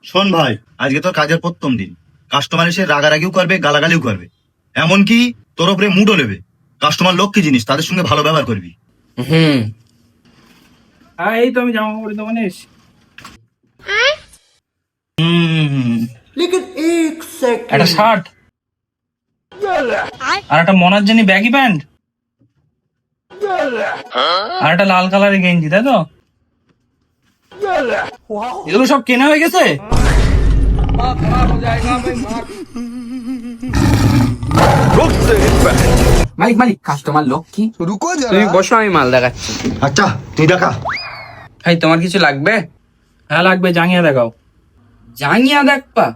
শোন ভাই, আজকে তোর কাজের প্রথম দিন। কাস্টমার এসে রাগারাগিও করবে, গালাগালিও করবে, এমনকি তোর উপরে মুডও নেবে। কাস্টমার লক্ষ্মী জিনিস, তাদের সঙ্গে ভালো ব্যবহার করবি। হুম। হ্যাঁ, এই তো আমি জামা কাপড়ের দোকানে এসেছি। একটা শার্ট আর একটা মনার জন্য ব্যাগি প্যান্ট আর একটা লাল কালারের গেঞ্জি, তাই তো? এগুলো সব কেনা হয়ে গেছে? মালিক মালিক, কাস্টমার লক্ষ্মী। তুমি বসো, আমি মাল দেখাচ্ছি। আচ্ছা, তুই দেখা। ভাই তোমার কিছু লাগবে? হ্যাঁ লাগবে, জাঙ্গিয়া দেখাও। জাঙ্গিয়া দেখবা?